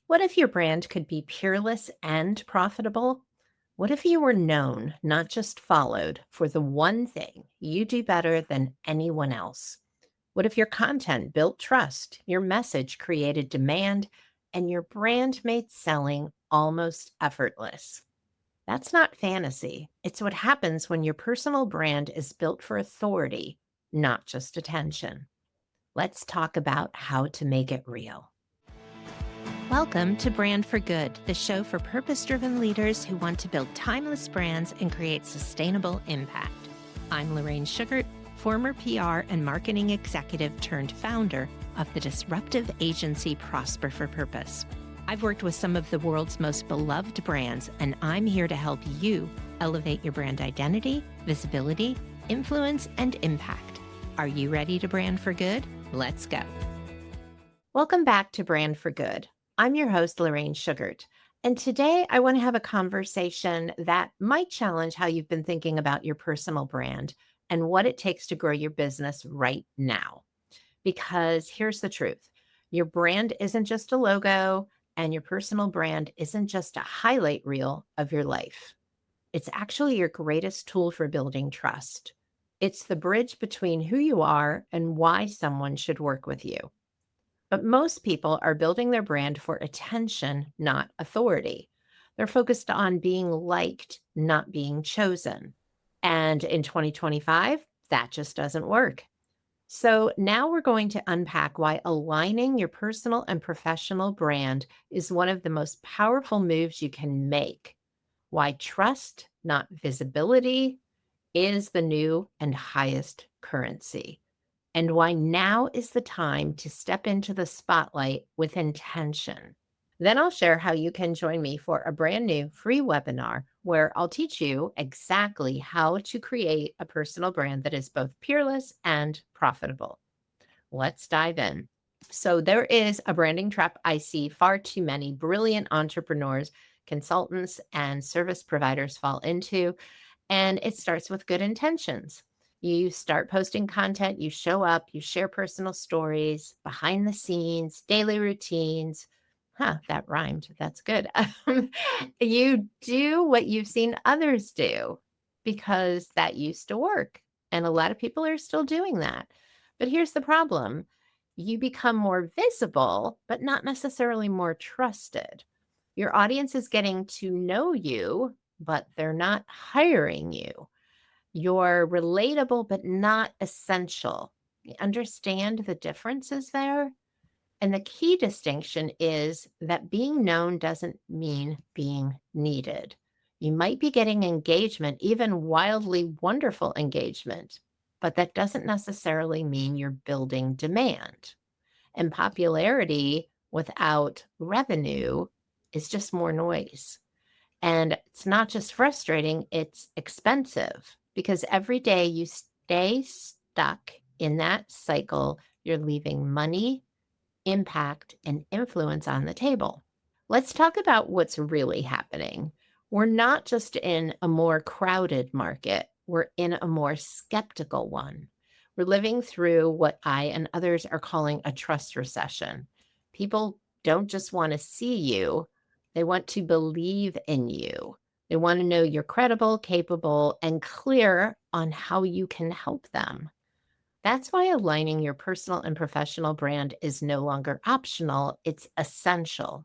What if your brand could be peerless and profitable? What if you were known, not just followed, for the one thing you do better than anyone else? What if your content built trust, your message created demand, and your brand made selling almost effortless? That's not fantasy. It's what happens when your personal brand is built for authority, not just attention. Let's talk about how to make it real. Welcome to Brand for Good, the show for purpose driven leaders who want to build timeless brands and create sustainable impact. I'm Lorraine Sugart, former PR and marketing executive turned founder of the disruptive agency Prosper for Purpose. I've worked with some of the world's most beloved brands, and I'm here to help you elevate your brand identity, visibility, influence, and impact. Are you ready to brand for good? Let's go. Welcome back to Brand for Good. I'm your host, Lorraine Sugart, and today I want to have a conversation that might challenge how you've been thinking about your personal brand and what it takes to grow your business right now. Because here's the truth. Your brand isn't just a logo, and your personal brand isn't just a highlight reel of your life. It's actually your greatest tool for building trust. It's the bridge between who you are and why someone should work with you. But most people are building their brand for attention, not authority. They're focused on being liked, not being chosen. And in 2025, that just doesn't work. So now we're going to unpack why aligning your personal and professional brand is one of the most powerful moves you can make. Why trust, not visibility, is the new and highest currency, and why now is the time to step into the spotlight with intention. Then I'll share how you can join me for a brand new free webinar where I'll teach you exactly how to create a personal brand that is both peerless and profitable. Let's dive in. So, there is a branding trap I see far too many brilliant entrepreneurs, consultants, and service providers fall into, and it starts with good intentions. You start posting content, you show up, you share personal stories, behind the scenes, daily routines. That rhymed. That's good. You do what you've seen others do because that used to work. And a lot of people are still doing that. But here's the problem: you become more visible, but not necessarily more trusted. Your audience is getting to know you, but they're not hiring you. You're relatable, but not essential. You understand the differences there? And the key distinction is that being known doesn't mean being needed. You might be getting engagement, even wildly wonderful engagement, but that doesn't necessarily mean you're building demand. And popularity without revenue is just more noise. And it's not just frustrating, it's expensive because every day you stay stuck in that cycle, you're leaving money, impact, and influence on the table. Let's talk about what's really happening. We're not just in a more crowded market, we're in a more skeptical one. We're living through what I and others are calling a trust recession. People don't just want to see you, they want to believe in you. They want to know you're credible, capable, and clear on how you can help them. That's why aligning your personal and professional brand is no longer optional, it's essential.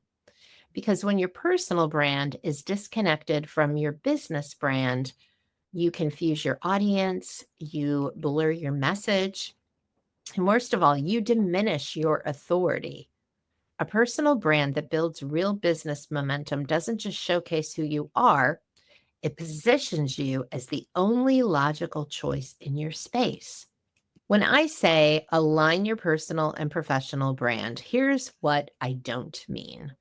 Because when your personal brand is disconnected from your business brand, you confuse your audience, you blur your message, and worst of all, you diminish your authority. A personal brand that builds real business momentum doesn't just showcase who you are, it positions you as the only logical choice in your space. When I say align your personal and professional brand, here's what I don't mean.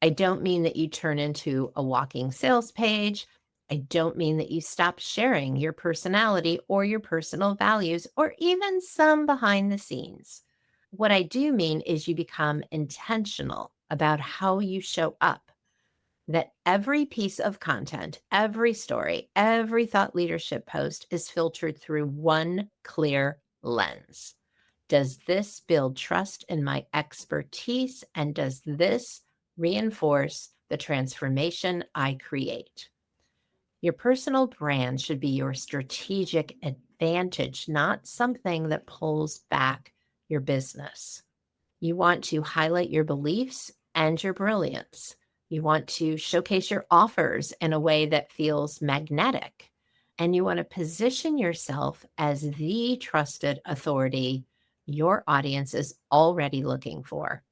I don't mean that you turn into a walking sales page. I don't mean that you stop sharing your personality or your personal values or even some behind the scenes. What I do mean is you become intentional about how you show up, that every piece of content, every story, every thought leadership post is filtered through one clear lens. Does this build trust in my expertise? And does this reinforce the transformation I create. Your personal brand should be your strategic advantage, not something that pulls back your business. You want to highlight your beliefs and your brilliance. You want to showcase your offers in a way that feels magnetic. And you want to position yourself as the trusted authority your audience is already looking for.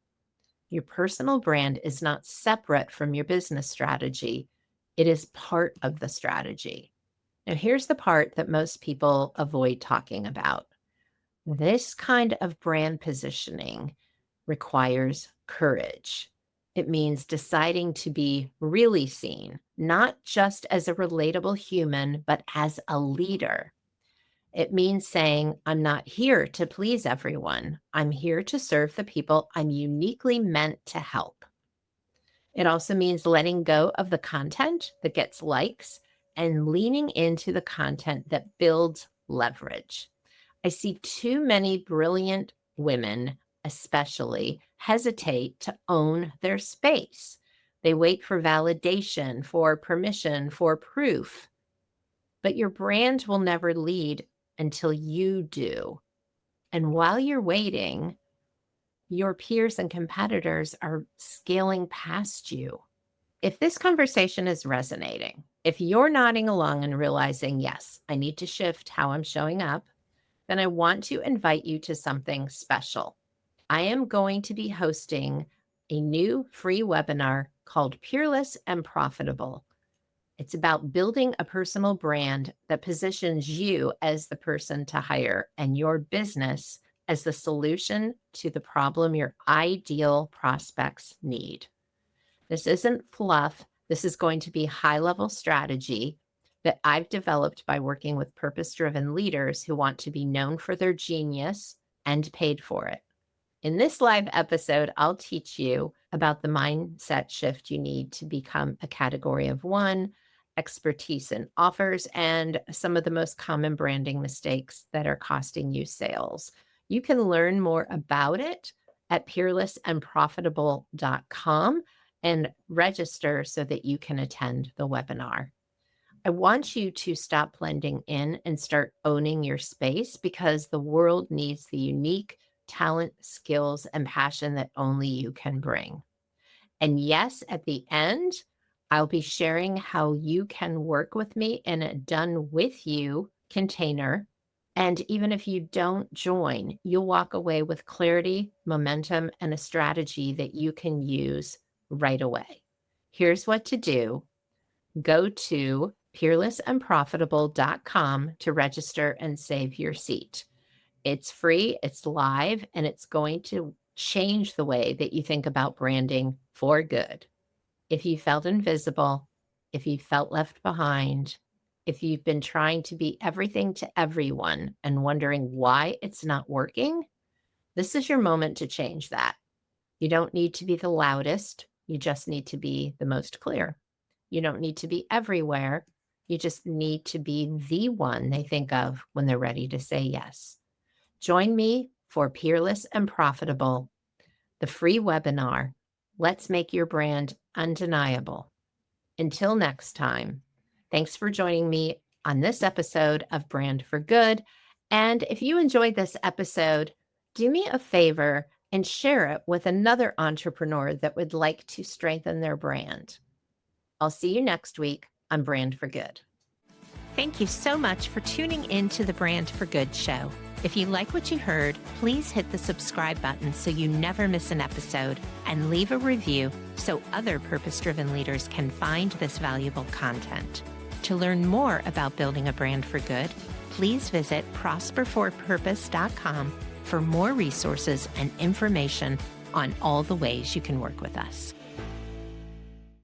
Your personal brand is not separate from your business strategy. It is part of the strategy. Now, here's the part that most people avoid talking about. This kind of brand positioning requires courage. It means deciding to be really seen, not just as a relatable human, but as a leader. It means saying, I'm not here to please everyone. I'm here to serve the people I'm uniquely meant to help. It also means letting go of the content that gets likes and leaning into the content that builds leverage. I see too many brilliant women, especially, hesitate to own their space. They wait for validation, for permission, for proof. But your brand will never lead until you do. And while you're waiting, your peers and competitors are scaling past you. If this conversation is resonating, if you're nodding along and realizing, yes, I need to shift how I'm showing up, then I want to invite you to something special. I am going to be hosting a new free webinar called Peerless and Profitable. It's about building a personal brand that positions you as the person to hire and your business as the solution to the problem your ideal prospects need. This isn't fluff. This is going to be high-level strategy that I've developed by working with purpose-driven leaders who want to be known for their genius and paid for it. In this live episode, I'll teach you about the mindset shift you need to become a category of one, expertise in offers, and some of the most common branding mistakes that are costing you sales. You can learn more about it at peerlessandprofitable.com and register so that you can attend the webinar. I want you to stop blending in and start owning your space, because the world needs the unique talent, skills, and passion that only you can bring. And yes, at the end, I'll be sharing how you can work with me in a done with you container. And even if you don't join, you'll walk away with clarity, momentum, and a strategy that you can use right away. Here's what to do. Go to peerlessandprofitable.com to register and save your seat. It's free, it's live, and it's going to change the way that you think about branding for good. If you felt invisible, if you felt left behind, if you've been trying to be everything to everyone and wondering why it's not working, this is your moment to change that. You don't need to be the loudest. You just need to be the most clear. You don't need to be everywhere. You just need to be the one they think of when they're ready to say yes. Join me for Peerless and Profitable, the free webinar. Let's make your brand undeniable. Until next time, thanks for joining me on this episode of Brand for Good. And if you enjoyed this episode, do me a favor and share it with another entrepreneur that would like to strengthen their brand. I'll see you next week on Brand for Good. Thank you so much for tuning in to the Brand for Good show. If you like what you heard, please hit the subscribe button so you never miss an episode, and leave a review so other purpose-driven leaders can find this valuable content. To learn more about building a brand for good, please visit prosperforpurpose.com for more resources and information on all the ways you can work with us.